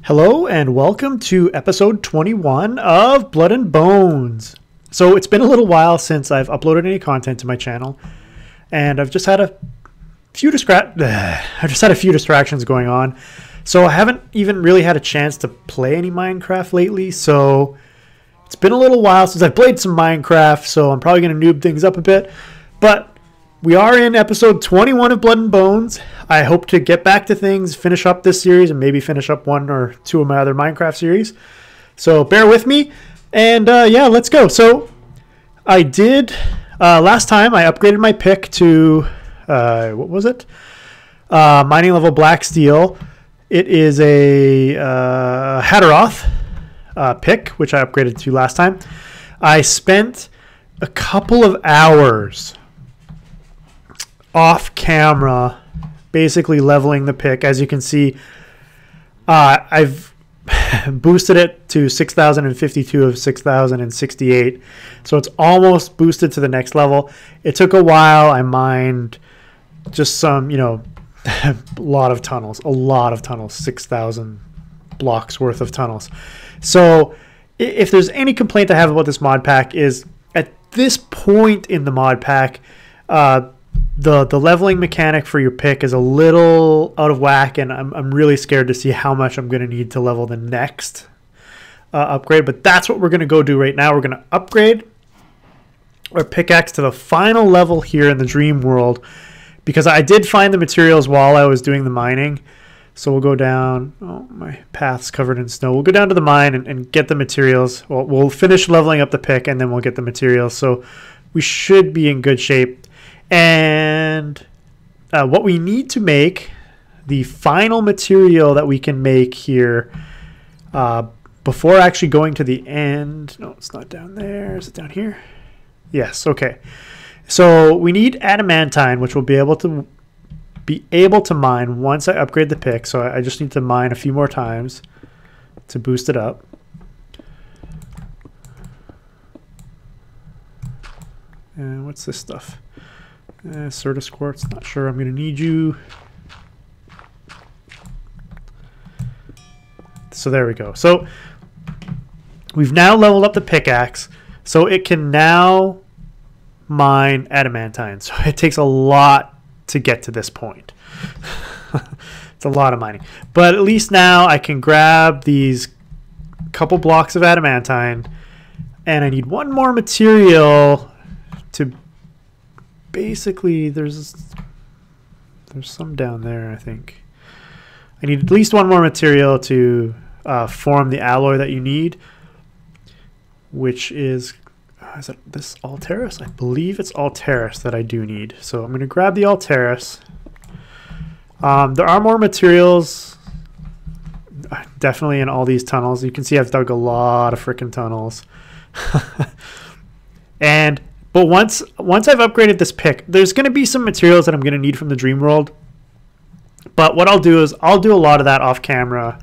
Hello and welcome to episode 21 of Blood and Bones. So it's been a little while since I've uploaded any content to my channel, and I've just had a few distractions going on. So I haven't even really had a chance to play any Minecraft lately. So it's been a little while since I've played some Minecraft, so I'm probably going to noob things up a bit. But we are in episode 21 of Blood and Bones. I hope to get back to things, finish up this series, and maybe finish up one or two of my other Minecraft series. So bear with me, and yeah, let's go. So I did, last time I upgraded my pick to, what was it? Mining level black steel. It is a Hatteroth pick, which I upgraded to last time. I spent a couple of hours off camera basically leveling the pick. As you can see, I've boosted it to 6,052 of 6,068, so it's almost boosted to the next level. It took a while. I mined just some, a lot of tunnels, 6,000 blocks worth of tunnels. So if there's any complaint I have about this mod pack, is at this point in the mod pack, the leveling mechanic for your pick is a little out of whack, and I'm really scared to see how much I'm going to need to level the next upgrade. But that's what we're going to go do right now. We're going to upgrade our pickaxe to the final level here in the dream world, because I did find the materials while I was doing the mining. So we'll go down. Oh, my path's covered in snow. We'll go down to the mine and get the materials. Well, we'll finish leveling up the pick, and then we'll get the materials. So we should be in good shape. And what we need to make, the final material that we can make here before actually going to the end. No, it's not down there. Is it down here? Yes. Okay. So we need adamantine, which we'll be able to mine once I upgrade the pick. So I just need to mine a few more times to boost it up. And what's this stuff? Certus quartz, not sure I'm going to need you. So there we go. So we've now leveled up the pickaxe, so it can now mine adamantine. So it takes a lot to get to this point. It's a lot of mining. But at least now I can grab these couple blocks of adamantine, and I need one more material to basically, there's some down there, I think. I need at least one more material to form the alloy that you need, which is it this Alteris? I believe it's Alteris that I do need. So I'm going to grab the Alteris. There are more materials definitely in all these tunnels. You can see I've dug a lot of freaking tunnels. But once I've upgraded this pick, there's going to be some materials that I'm going to need from the dream world. But what I'll do is I'll do a lot of that off camera,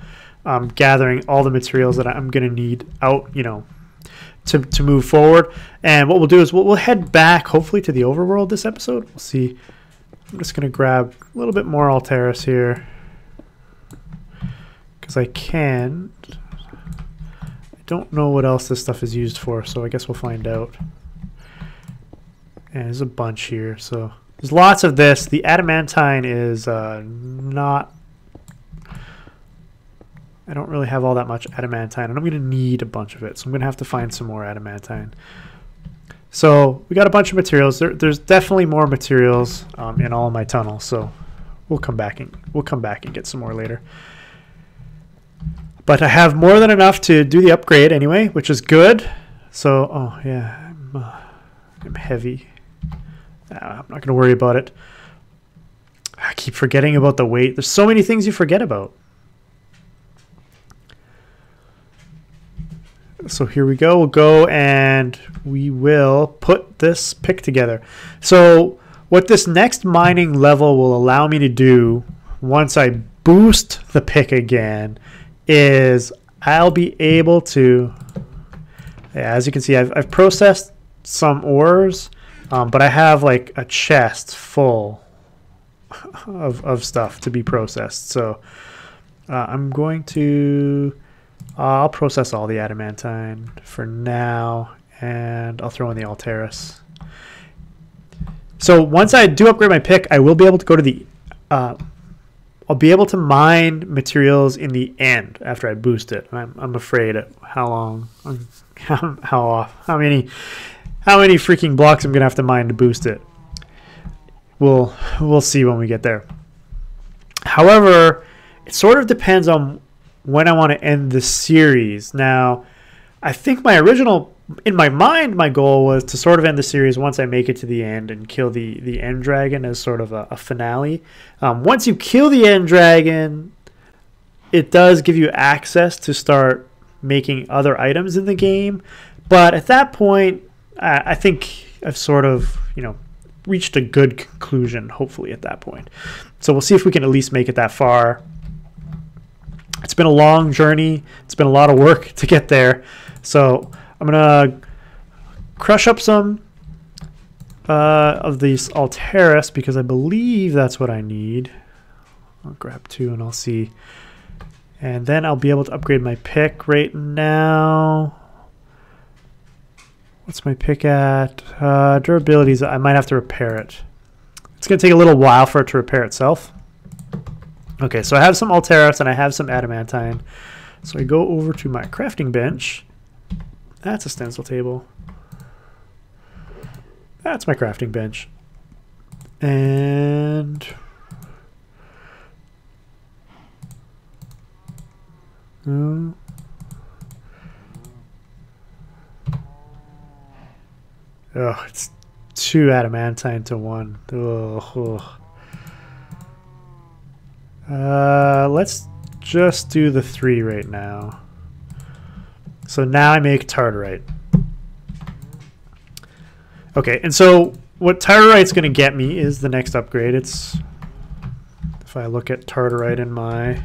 gathering all the materials that I'm going to need out, to move forward. And what we'll do is we'll head back, hopefully, to the overworld this episode. We'll see. I'm just going to grab a little bit more Alteris here, because I can. I don't know what else this stuff is used for, so I guess we'll find out. And there's a bunch here, so there's lots of this. The adamantine is not. I don't really have all that much adamantine, and I'm going to need a bunch of it, so I'm going to have to find some more adamantine. So we got a bunch of materials. There's definitely more materials in all of my tunnels, so we'll come back and get some more later. But I have more than enough to do the upgrade anyway, which is good. So, oh yeah, I'm heavy. I'm not going to worry about it. I keep forgetting about the weight. There's so many things you forget about. So here we go. We'll go and we will put this pick together. So what this next mining level will allow me to do once I boost the pick again is I'll be able to, as you can see, I've processed some ores. But I have like a chest full of stuff to be processed. So I'm going to, I'll process all the adamantine for now, and I'll throw in the Alteris. So once I do upgrade my pick, I will be able to go to the, I'll be able to mine materials in the end after I boost it. I'm afraid at how long, how many freaking blocks I'm gonna have to mine to boost it. We'll see when we get there. However, it sort of depends on when I want to end the series. Now, I think in my mind, my goal was to sort of end the series once I make it to the end and kill the end dragon as sort of a finale. Once you kill the end dragon, it does give you access to start making other items in the game. But at that point, I think I've sort of, reached a good conclusion, hopefully, at that point. So we'll see if we can at least make it that far. It's been a long journey. It's been a lot of work to get there. So I'm going to crush up some of these Alteris because I believe that's what I need. I'll grab 2 and I'll see. And then I'll be able to upgrade my pick right now. What's my pick at? Durabilities, I might have to repair it. It's going to take a little while for it to repair itself. Okay, so I have some Alteris and I have some adamantine. So I go over to my crafting bench. That's a stencil table. That's my crafting bench. And oh, it's 2 adamantine to 1. Let's just do the 3 right now. So now I make Tartarite. Okay, and so what Tartarite's going to get me is the next upgrade. It's, if I look at Tartarite in my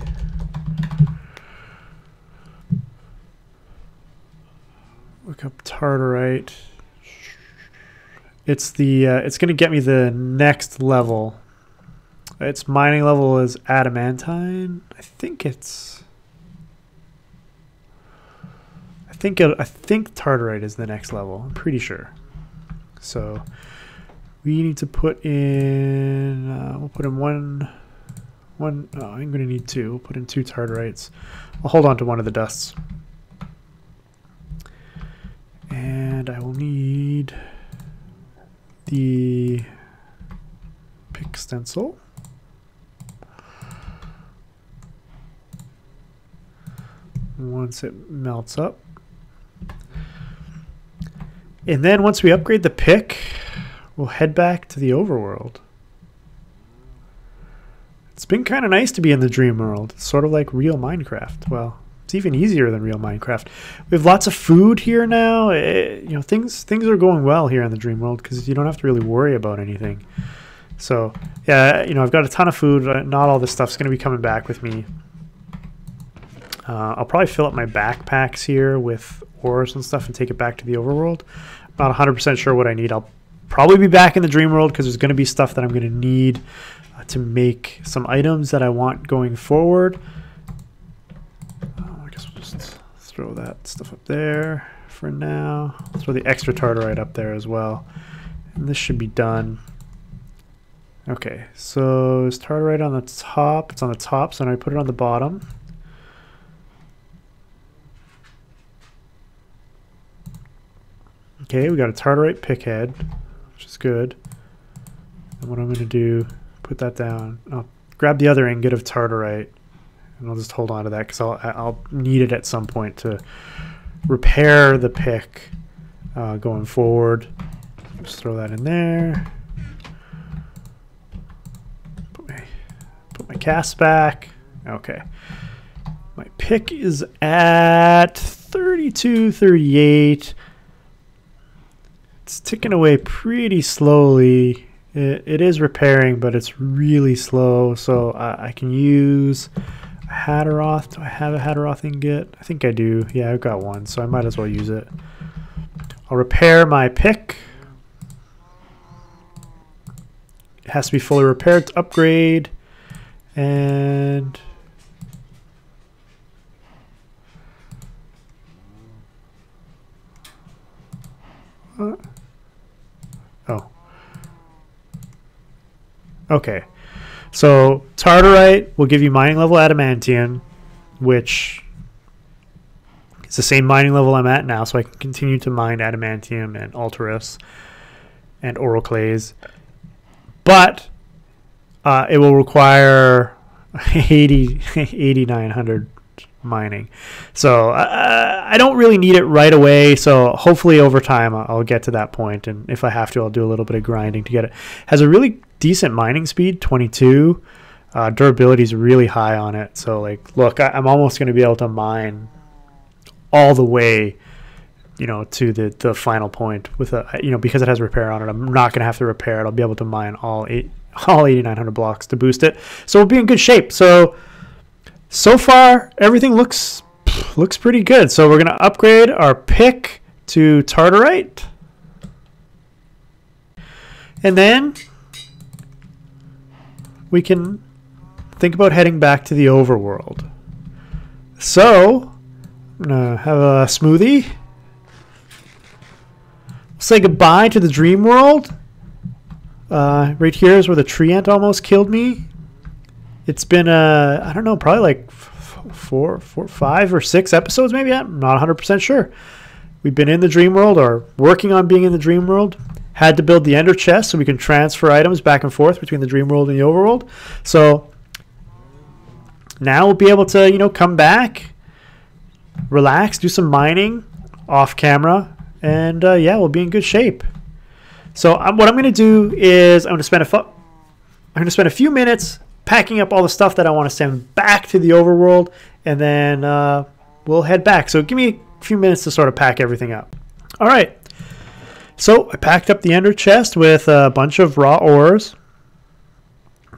look up Tartarite, it's the it's going to get me the next level. Its mining level is adamantine. I think Tartarite is the next level. I'm pretty sure. So we need to put in. We'll put in one. Oh, I'm going to need 2. We'll put in 2 Tartarites. I'll hold on to one of the dusts, and I will need the pick stencil. Once it melts up. And then once we upgrade the pick, we'll head back to the overworld. It's been kind of nice to be in the dream world. It's sort of like real Minecraft. Well, it's even easier than real Minecraft. We have lots of food here now. Things are going well here in the dream world because you don't have to really worry about anything. So, yeah, I've got a ton of food. Not all this stuff's going to be coming back with me. I'll probably fill up my backpacks here with ores and stuff and take it back to the overworld. I'm not 100% sure what I need. I'll probably be back in the dream world because there's going to be stuff that I'm going to need to make some items that I want going forward. I guess we'll just throw that stuff up there for now. I'll throw the extra Tartarite up there as well. And this should be done. Okay, so is Tartarite on the top? It's on the top, so now I put it on the bottom. Okay, we got a Tartarite pick head, which is good. And what I'm going to do, put that down. I'll grab the other ingot of Tartarite, and I'll just hold on to that because I'll need it at some point to repair the pick going forward. Just throw that in there. Put my cast back. Okay. My pick is at 32, 38. It's ticking away pretty slowly. It is repairing, but it's really slow. So I can use a Hatteroth. Do I have a Hatteroth ingot? I think I do. Yeah, I've got one, so I might as well use it. I'll repair my pick. It has to be fully repaired to upgrade. And Oh. Okay. So Tartarite will give you mining level adamantium, which is the same mining level I'm at now, so I can continue to mine adamantium and ultrifs and oroclase. But it will require 8,900 mining. So I don't really need it right away, so hopefully over time I'll get to that point, and if I have to, I'll do a little bit of grinding to get it. Has a really decent mining speed, 22. Durability is really high on it, so like, look, I'm almost going to be able to mine all the way, you know, to the final point with a, you know, because it has repair on it. I'm not going to have to repair it. I'll be able to mine all 8,900 blocks to boost it, so we'll be in good shape. So far everything looks pretty good. So we're going to upgrade our pick to Tartarite, and then we can think about heading back to the overworld. So I'm gonna have a smoothie. Say goodbye to the dream world. Right here is where the tree ant almost killed me. It's been I don't know, probably like 5 or 6 episodes maybe. I'm not 100% sure. We've been in the dream world, or working on being in the dream world. Had to build the ender chest so we can transfer items back and forth between the dream world and the overworld. So now we'll be able to, you know, come back, relax, do some mining off camera, and yeah, we'll be in good shape. So what I'm going to do is I'm going to spend a few minutes packing up all the stuff that I want to send back to the overworld, and then we'll head back. So give me a few minutes to sort of pack everything up. All right. So I packed up the ender chest with a bunch of raw ores.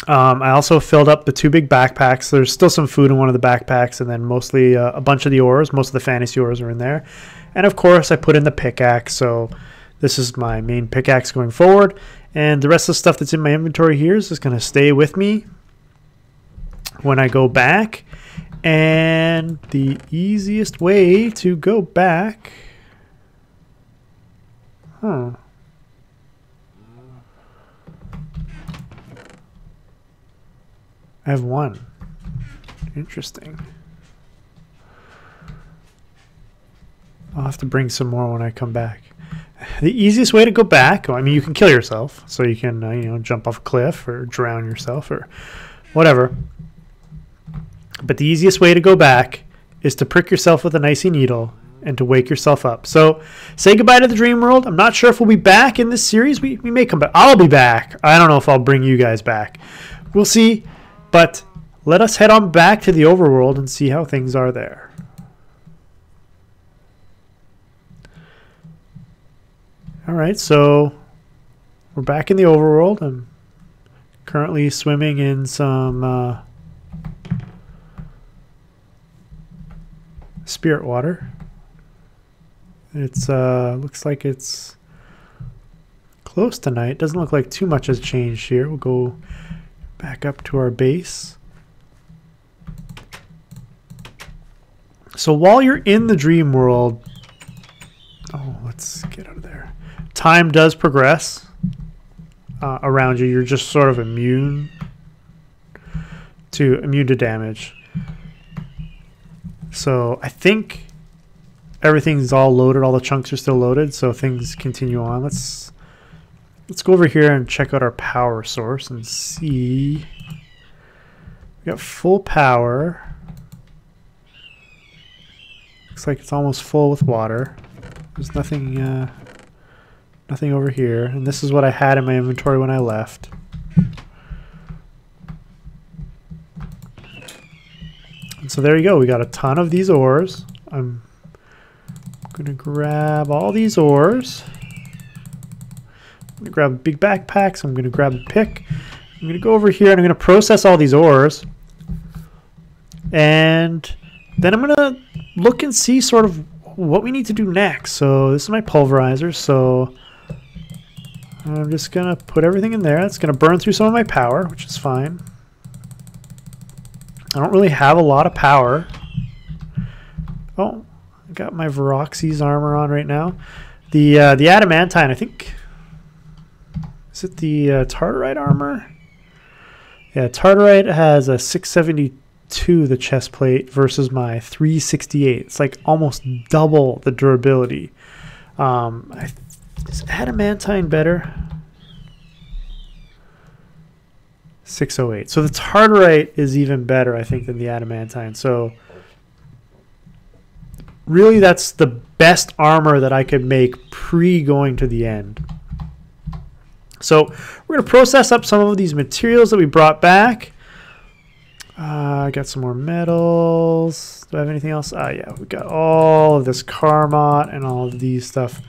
I also filled up the 2 big backpacks. There's still some food in one of the backpacks, and then mostly a bunch of the ores. Most of the fantasy ores are in there. And of course, I put in the pickaxe. So this is my main pickaxe going forward. And the rest of the stuff that's in my inventory here is just going to stay with me when I go back. And the easiest way to go back... I have 1. Interesting. I'll have to bring some more when I come back. The easiest way to go back, I mean, you can kill yourself, so you can you know, jump off a cliff or drown yourself or whatever. But the easiest way to go back is to prick yourself with an icy needle and to wake yourself up. So say goodbye to the dream world. I'm not sure if we'll be back in this series. We may come back. I'll be back. I don't know if I'll bring you guys back. We'll see. But let us head on back to the overworld and see how things are there. All right, so we're back in the overworld. I'm currently swimming in some spirit water. It's looks like it's close to night. Doesn't look like too much has changed here. We'll go back up to our base. So while you're in the dream world, oh, let's get out of there. Time does progress around you. You're just sort of immune to damage. So I think everything's all loaded. All the chunks are still loaded, so things continue on. Let's go over here and check out our power source and see. We got full power. Looks like it's almost full with water. There's nothing over here, and this is what I had in my inventory when I left. And so there you go. We got a ton of these ores. I'm gonna grab all these ores. I'm gonna grab a big backpack, so I'm gonna grab a pick. I'm gonna go over here and I'm gonna process all these ores. And then I'm gonna look and see sort of what we need to do next. So this is my pulverizer, so I'm just gonna put everything in there. It's gonna burn through some of my power, which is fine. I don't really have a lot of power. Oh, I got my Veroxy's armor on right now. The adamantine, I think. Is it the Tartarite armor? Yeah, Tartarite has a 672, the chest plate, versus my 368. It's like almost double the durability. Is adamantine better? 608. So the Tartarite is even better, I think, than the adamantine. So really, that's the best armor that I could make pre-going to the end. So we're going to process up some of these materials that we brought back. I got some more metals. Do I have anything else? Yeah, we got all of this Karmot and all of these stuff.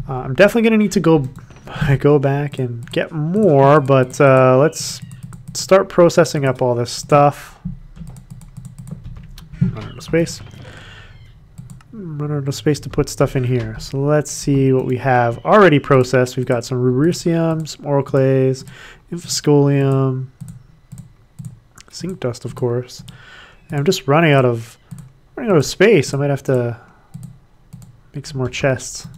I'm definitely going to need to go back and get more, but let's start processing up all this stuff. Run out of space. Run out of space to put stuff in here. So let's see what we have already processed. We've got some rubricium, some oroclase, infoscolium, zinc dust, of course. And I'm just running out of space. I might have to make some more chests.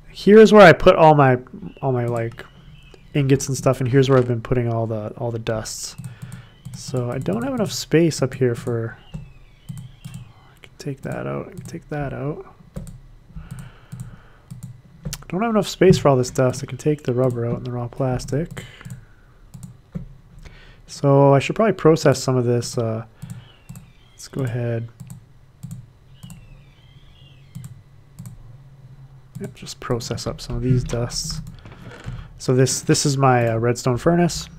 Here's where I put all my like ingots and stuff, and here's where I've been putting all the dusts. So I don't have enough space up here for. Take that out. I can take that out. Don't have enough space for all this dust. I can take the rubber out and the raw plastic. So I should probably process some of this. Let's go ahead. Yep, just process up some of these dusts. So this is my redstone furnace.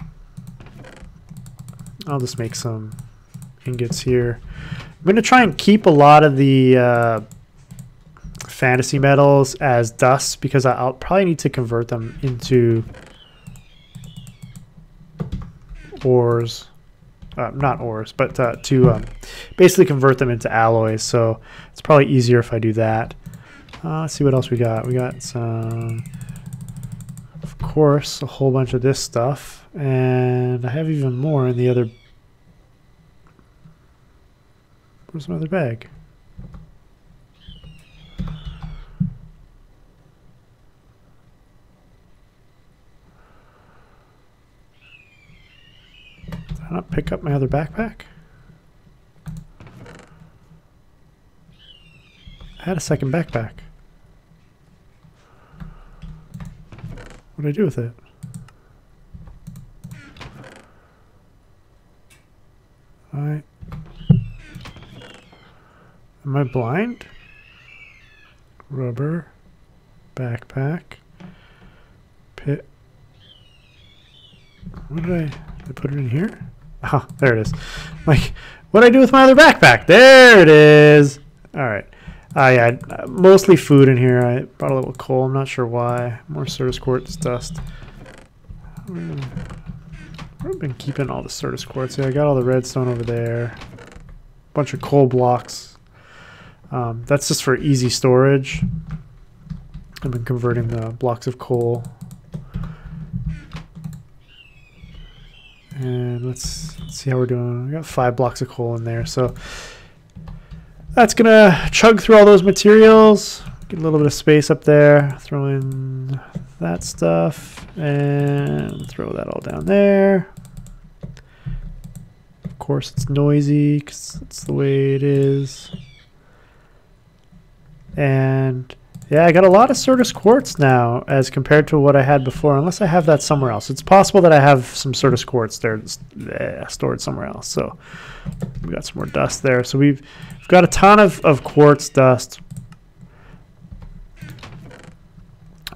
I'll just make some ingots here. I'm going to try and keep a lot of the fantasy metals as dust because I'll probably need to convert them into ores. Not ores, but to basically convert them into alloys. So it's probably easier if I do that. Let's see what else we got. We got some, of course, a whole bunch of this stuff. And I have even more in the other. Where's my other bag? Did I not pick up my other backpack? I had a second backpack. What did I do with it? Am I blind? Rubber, backpack, pit. What did I put it in here? Oh, there it is. Like, what did I do with my other backpack? There it is. All right. Yeah, mostly food in here. I brought a little coal. I'm not sure why. More Certus quartz dust. I've been keeping all the Certus quartz. Yeah, I got all the redstone over there. Bunch of coal blocks. That's just for easy storage. I've been converting the blocks of coal. And let's see how we're doing. We got 5 blocks of coal in there. So that's going to chug through all those materials. Get a little bit of space up there. Throw in that stuff. And throw that all down there. Of course, it's noisy because that's the way it is. And yeah, I got a lot of Certus quartz now as compared to what I had before, unless I have that somewhere else. It's possible that I have some Certus quartz there stored somewhere else. So we got some more dust there. So we've got a ton of quartz dust,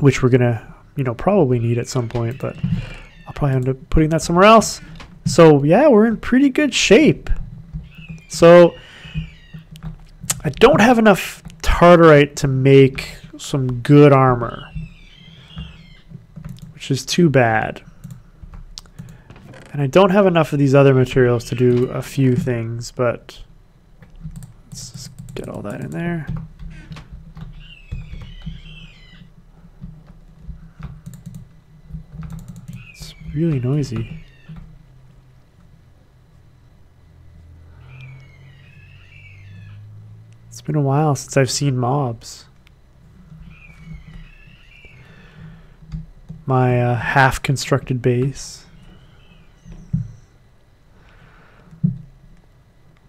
which we're gonna probably need at some point, but I'll probably end up putting that somewhere else. So yeah, we're in pretty good shape. So I don't have enough Tartarite to make some good armor, which is too bad. And I don't have enough of these other materials to do a few things, but let's just get all that in there. It's really noisy. It's been a while since I've seen mobs. my half constructed base.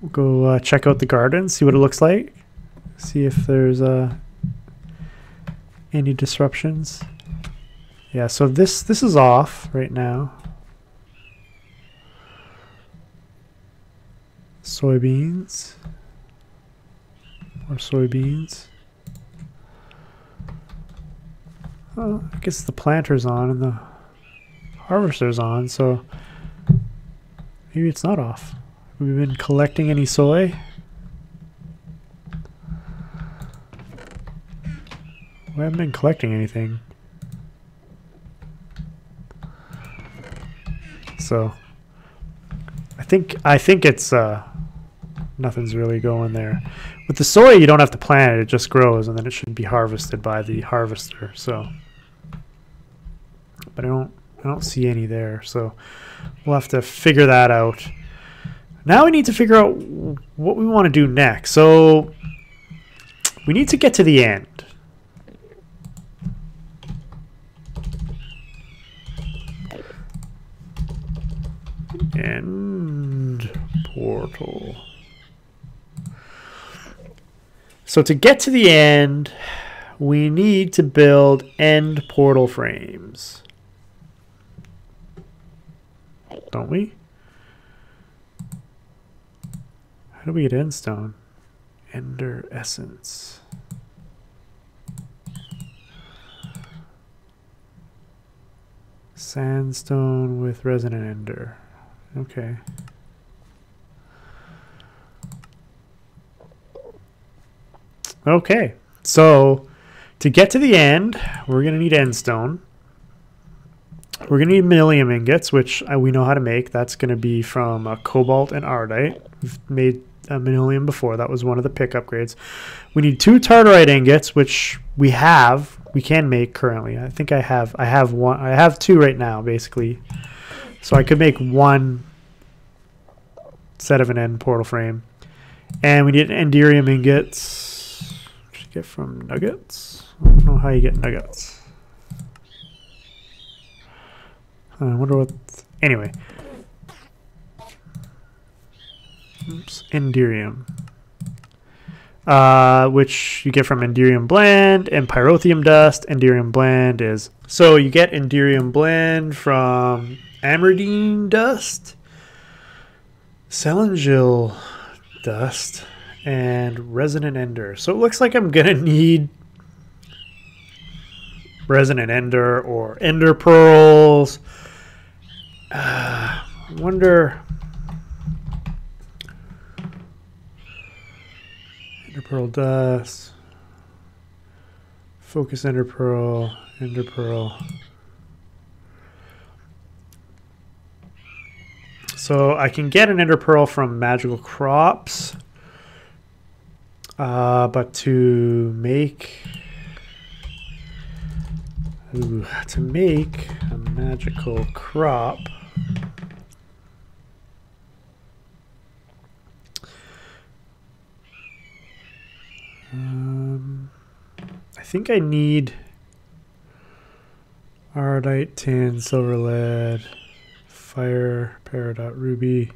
We'll go check out the garden, see what it looks like, see if there's any disruptions. Yeah, so this is off right now. Soybeans. More soybeans. Oh, I guess the planter's on and the harvester's on, so maybe it's not off. Have we been collecting any soy? We haven't been collecting anything. So I think it's nothing's really going there. With the soy, you don't have to plant it; it just grows, and then it should be harvested by the harvester. So, but I don't see any there. So we'll have to figure that out. Now we need to figure out what we want to do next. So we need to get to the end. End portal. So to get to the end, we need to build end portal frames. Don't we? How do we get end stone? Ender essence. Sandstone with resonant ender. Okay. Okay, so to get to the end, we're going to need end stone. We're going to need millennium ingots, which we know how to make. That's going to be from cobalt and ardite. We've made millennium before. That was one of the pick upgrades. We need 2 tartarite ingots, which we have. We can make currently. I think I have one. I have 2 right now, basically. So I could make 1 set of an end portal frame. And we need enderium ingots. Which you get from nuggets. I don't know how you get nuggets. I wonder what. Anyway. Oops. Enderium. Which you get from enderium blend and pyrotheum dust. Enderium blend is. So you get enderium blend from amerdine dust, selengil dust, and resonant ender. So it looks like I'm gonna need resonant ender or ender pearls. Wonder ender pearl dust, focus ender pearl, ender pearl. So I can get an ender pearl from magical crops, but to make a magical crop, I think I need ardite, tin, silver, lead, fire, peridot, ruby,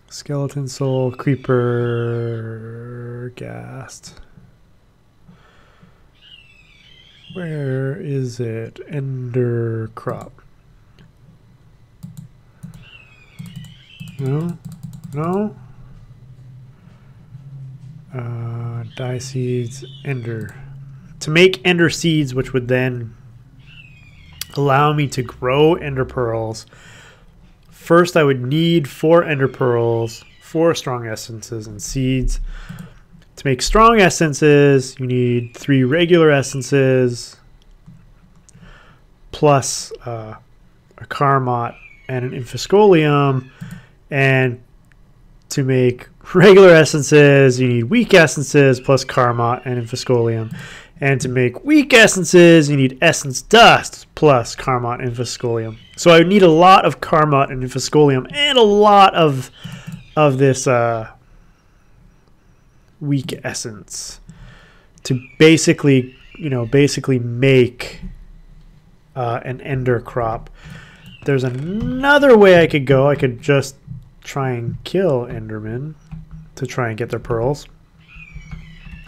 skeleton soul, creeper, ghast. Where is it? Ender crop. No? No? Dye seeds, ender. To make ender seeds, which would then allow me to grow ender pearls, first I would need 4 ender pearls, 4 strong essences, and seeds. To make strong essences, you need 3 regular essences, plus a karmot and an infiscolium. And to make regular essences, you need weak essences plus karmot and infiscolium. And to make weak essences, you need essence dust plus karmot and infiscolium. So I would need a lot of karmot and infiscolium and a lot of this weak essence to basically make an ender crop. There's another way I could go. I could just try and kill endermen to try and get their pearls.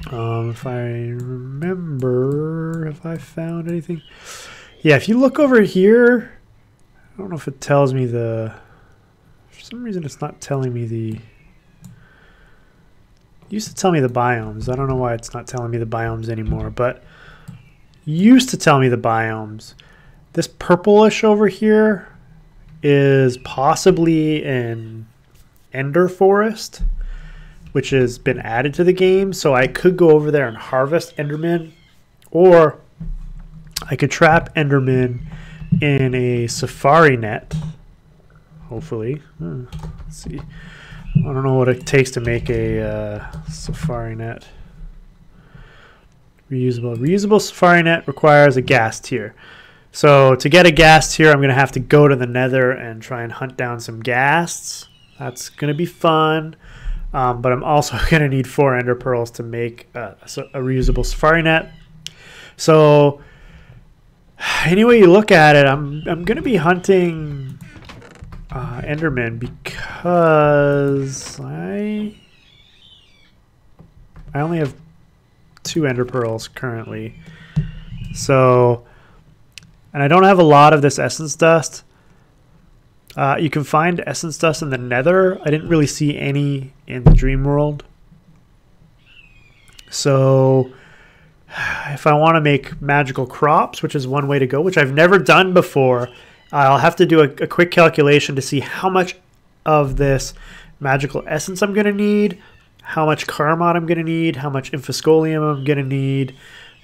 If I remember, if I found anything. Yeah, if you look over here, I don't know if it tells me the... For some reason it's not telling me the... It used to tell me the biomes. I don't know why it's not telling me the biomes anymore, but used to tell me the biomes. This purplish over here is possibly an ender forest, which has been added to the game. So I could go over there and harvest endermen, or I could trap endermen in a safari net, hopefully. Let's see. I don't know what it takes to make a safari net. Reusable safari net requires a ghast tier. So to get a ghast tier, I'm going to have to go to the nether and try and hunt down some ghasts. That's going to be fun. But I'm also going to need 4 ender pearls to make a reusable safari net. So any way you look at it, I'm going to be hunting endermen because I only have 2 ender pearls currently. So, and I don't have a lot of this essence dust. You can find essence dust in the nether. I didn't really see any in the dream world. So if I want to make magical crops, which is one way to go, which I've never done before, I'll have to do a quick calculation to see how much of this magical essence I'm going to need, how much Karmot I'm going to need, how much Infiscolium I'm going to need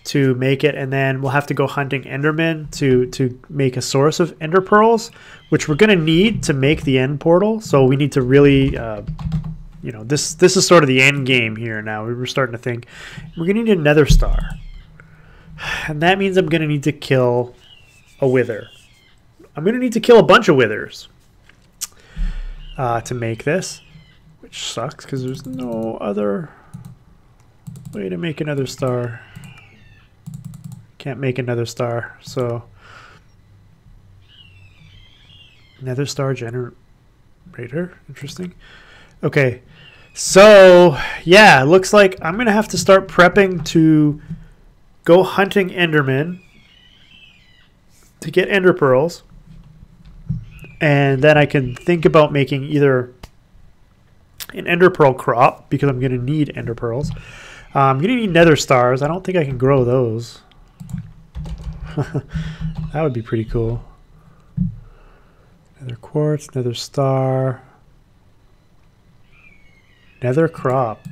to make it, and then we'll have to go hunting endermen to make a source of ender pearls, which we're going to need to make the end portal. So we need to really, you know, this is sort of the end game here now. We were starting to think we're going to need a nether star, and that means I'm going to need to kill a wither. I'm going to need to kill a bunch of withers to make this, which sucks because there's no other way to make another star. Can't make another star, so nether star generator. Interesting. Okay, so yeah, it looks like I'm gonna have to start prepping to go hunting endermen to get ender pearls, and then I can think about making either an ender pearl crop because I'm gonna need ender pearls. I'm gonna need nether stars. I don't think I can grow those. That would be pretty cool. Nether quartz, nether star, nether crop.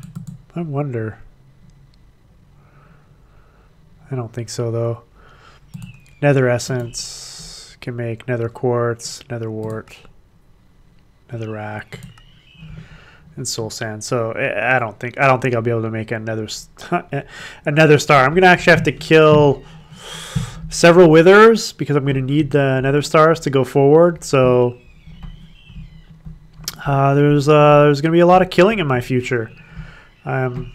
I wonder. I don't think so though. Nether essence can make nether quartz, nether wart, nether rack, and soul sand. So I don't think I'll be able to make another star. I'm gonna actually have to kill several withers because I'm going to need the nether stars to go forward. So there's going to be a lot of killing in my future. I'm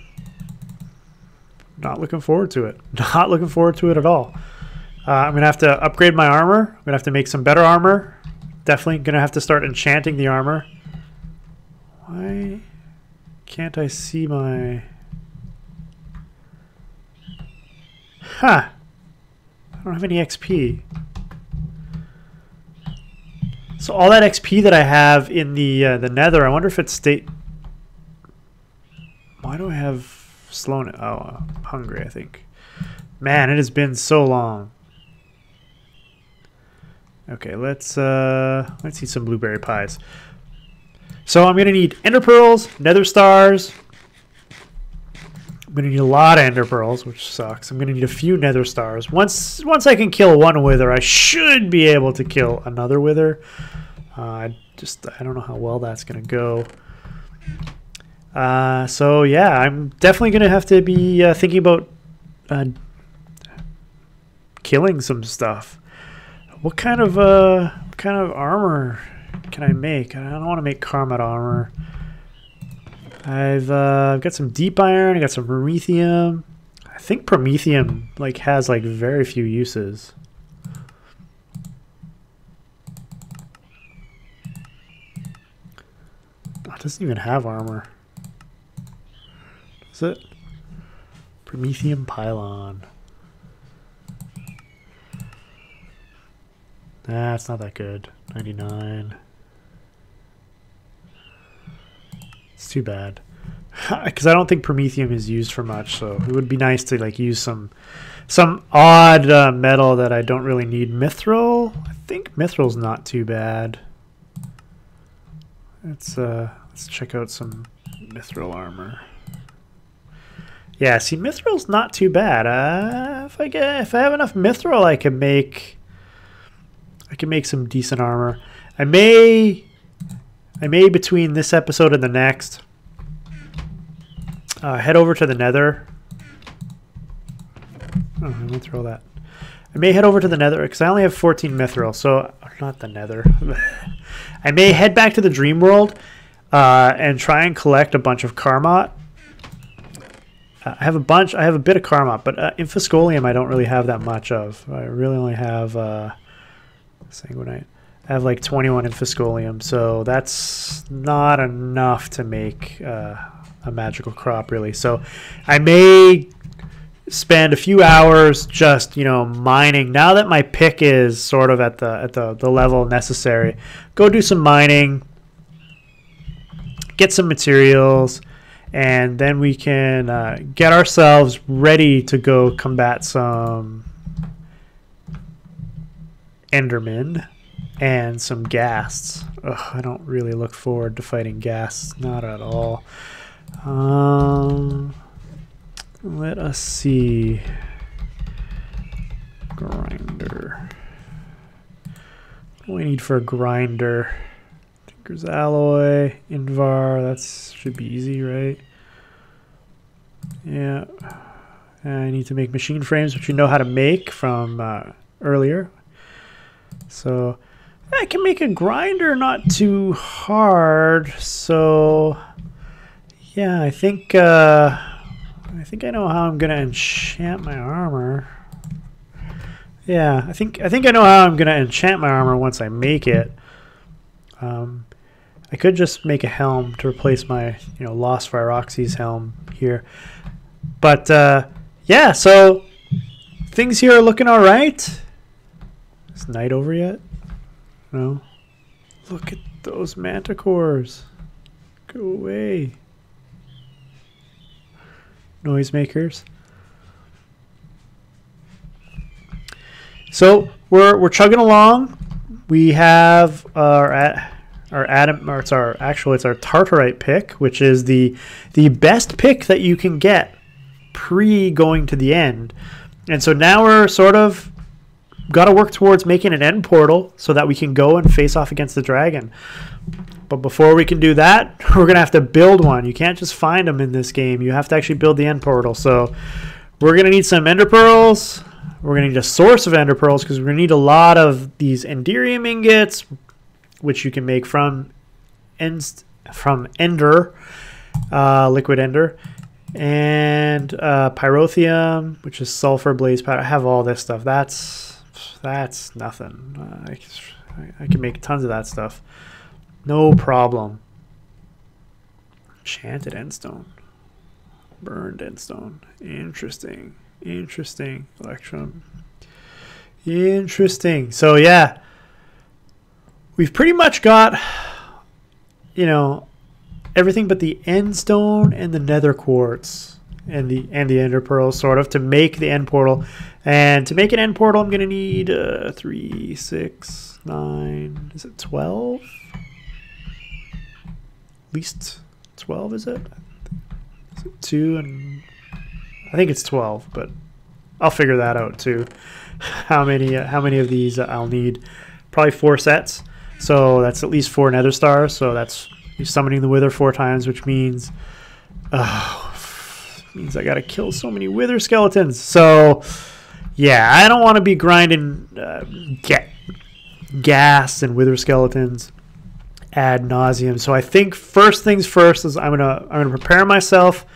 not looking forward to it. Not looking forward to it at all. I'm going to have to upgrade my armor. I'm going to have to make some better armor. Definitely going to have to start enchanting the armor. Why can't I see my... Huh. I don't have any XP. So all that XP that I have in the nether, I wonder if it's state... Why do I have slowness? Oh, I'm hungry, I think. Man, it has been so long. Okay, let's eat some blueberry pies. So I'm gonna need ender pearls, nether stars. I'm going to need a lot of ender pearls, which sucks. I'm going to need a few nether stars. Once I can kill one wither, I should be able to kill another wither. I don't know how well that's going to go. So yeah, I'm definitely going to have to be thinking about killing some stuff. What kind of armor can I make? I don't want to make Karmot armor. I've got some deep iron. I got some promethium. I think promethium has very few uses. doesn't even have armor. Is it? Prometheum pylon. Nah, it's not that good. 99. It's too bad. Because I don't think Prometheum is used for much, so it would be nice to like use some odd metal that I don't really need. Mithril? I think Mithril's not too bad. Let's check out some Mithril armor. Yeah, see, Mithril's not too bad. If I have enough Mithril, I can make some decent armor. I may between this episode and the next head over to the nether. Oh, I'm gonna throw that. I may head over to the nether because I only have 14 mithril, so not the nether. I may head back to the dream world and try and collect a bunch of Karmot. I have a bit of Karmot, but Infiscolium I don't really have that much of. I really only have Sanguinite. I have like 21 Infiscolium, so that's not enough to make a magical crop really. So I may spend a few hours just, you know, mining. Now that my pick is sort of at the level necessary, go do some mining, get some materials, and then we can get ourselves ready to go combat some Endermen and some ghasts. Ugh, I don't really look forward to fighting ghasts, not at all. Let us see. Grinder. What do we need for a grinder? Tinker's alloy, Invar. That should be easy, right? Yeah. I need to make machine frames, which you know how to make from earlier. So I can make a grinder not too hard. So yeah, I think I know how I'm gonna enchant my armor. Yeah, I think I know how I'm gonna enchant my armor once I make it. I could just make a helm to replace my, you know, Lost Fyroxy's helm here. But yeah, so things here are looking all right. Is night over yet? No. Look at those manticores. Go away. Noisemakers. So we're chugging along. We have it's our Tartarite pick, which is the best pick that you can get pre going to the end. And so now we're sort of got to work towards making an end portal so that we can go and face off against the dragon. But before we can do that, we're going to have to build one. You can't just find them in this game. You have to actually build the end portal. So we're going to need some ender pearls. We're going to need a source of ender pearls because we're going to need a lot of these enderium ingots, which you can make from ender, liquid ender, and pyrotheum, which is sulfur blaze powder. I have all this stuff. That's nothing. I can make tons of that stuff. No problem. Enchanted endstone. Burned endstone. Interesting. Interesting. Electrum. Interesting. So yeah, we've pretty much got, you know, everything but the endstone and the nether quartz and the ender pearls sort of to make the end portal. And to make an end portal, I'm going to need 3, 6, 9, is it 12? At least 12, is it? Is it 2 and I think it's 12, but I'll figure that out too. How many of these I'll need? Probably 4 sets. So that's at least 4 nether stars. So that's summoning the wither 4 times, which means I got to kill so many wither skeletons. So yeah, I don't want to be grinding gas and wither skeletons ad nauseum. So I think first things first is I'm gonna prepare myself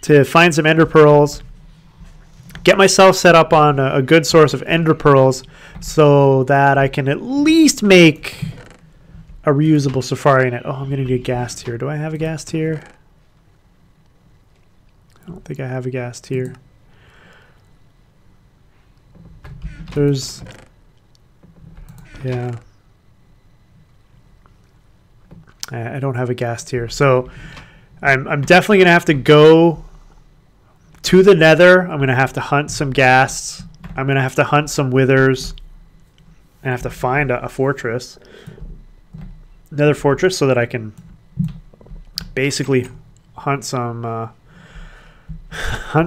to find some ender pearls, get myself set up on a good source of ender pearls so that I can at least make a reusable safari net. Oh, I'm going to need a gas tier. Do I have a gas tier? I don't think I have a gas tier. There's... Yeah. I don't have a gas tier. So I'm definitely going to have to go to the nether. I'm going to have to hunt some gas. I'm going to have to hunt some withers. I have to find a fortress. Nether fortress, so that I can basically hunt some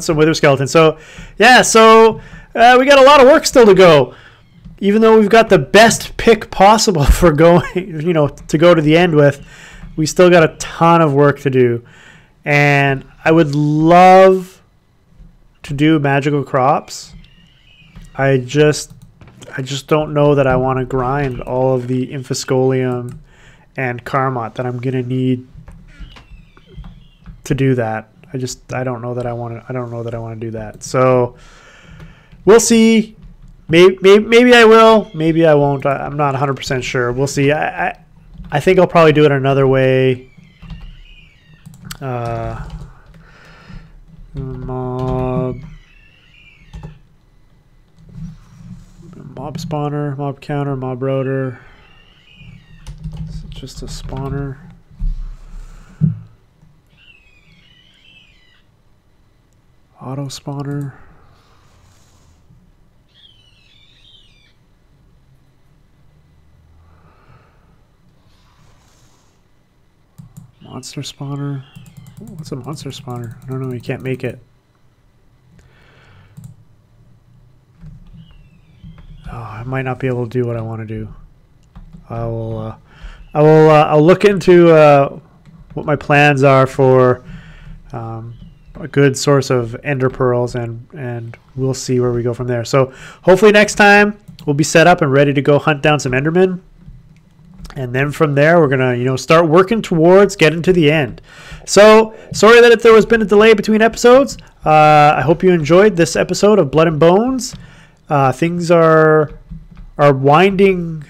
wither skeletons. So yeah, so we got a lot of work still to go. Even though we've got the best pick possible for going, you know, to go to the end with, we still got a ton of work to do. And I would love to do magical crops. I just don't know that I want to grind all of the infoscolium and Karmot that I'm gonna need to do that. I don't know that I want to do that. So we'll see. Maybe I will. Maybe I won't. I'm not 100% sure. We'll see. I think I'll probably do it another way. Mob spawner, mob counter, mob rotor. Is it just a spawner? Auto spawner. Monster spawner. What's a monster spawner? I don't know. You can't make it. Oh, I might not be able to do what I want to do. I'll look into what my plans are for a good source of ender pearls, and we'll see where we go from there. So hopefully next time we'll be set up and ready to go hunt down some endermen. And then from there, we're going to, start working towards getting to the end. So, sorry that if there was been a delay between episodes. I hope you enjoyed this episode of Blood and Bones. Things are winding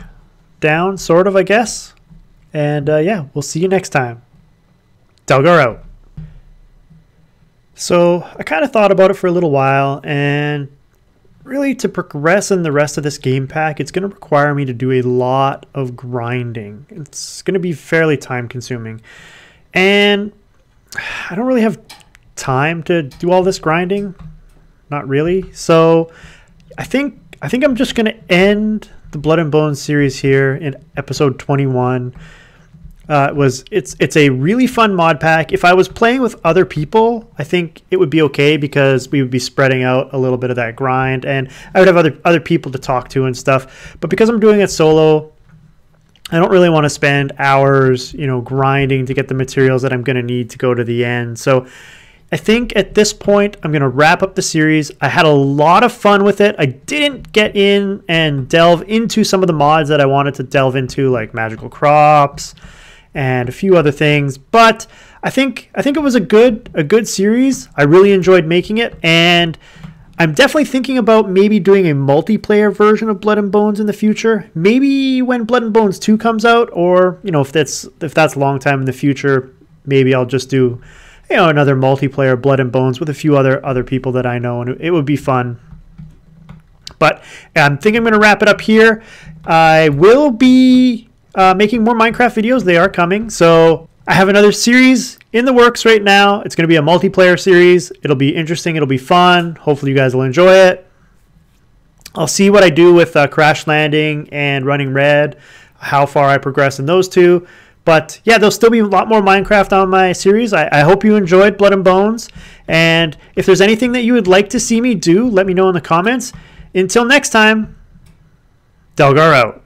down, sort of, I guess. And, yeah, we'll see you next time. Delgar out. So, I kind of thought about it for a little while, and really, to progress in the rest of this game pack, it's going to require me to do a lot of grinding. It's going to be fairly time consuming. And I don't really have time to do all this grinding. Not really. So I think I'm just going to end the Blood and Bones series here in episode 21. It's a really fun mod pack. If I was playing with other people, I think it would be okay because we would be spreading out a little bit of that grind, and I would have other people to talk to and stuff. But because I'm doing it solo, I don't really want to spend hours, grinding to get the materials that I'm going to need to go to the end. So I think at this point, I'm going to wrap up the series. I had a lot of fun with it. I didn't get in and delve into some of the mods that I wanted to delve into, like magical crops and a few other things, but I think it was a good series. I really enjoyed making it, and I'm definitely thinking about maybe doing a multiplayer version of Blood and Bones in the future. Maybe when Blood and Bones 2 comes out, or if that's a long time in the future, maybe I'll just do another multiplayer Blood and Bones with a few other people that I know, and it would be fun. But I think I'm going to wrap it up here. I will be making more Minecraft videos. They are coming. So I have another series in the works right now. It's going to be a multiplayer series. It'll be interesting. It'll be fun. Hopefully you guys will enjoy it. I'll see what I do with Crash Landing and Running Red, how far I progress in those two. But yeah, there'll still be a lot more Minecraft on my series. I hope you enjoyed Blood and Bones. And if there's anything that you would like to see me do, let me know in the comments. Until next time, Delgar out.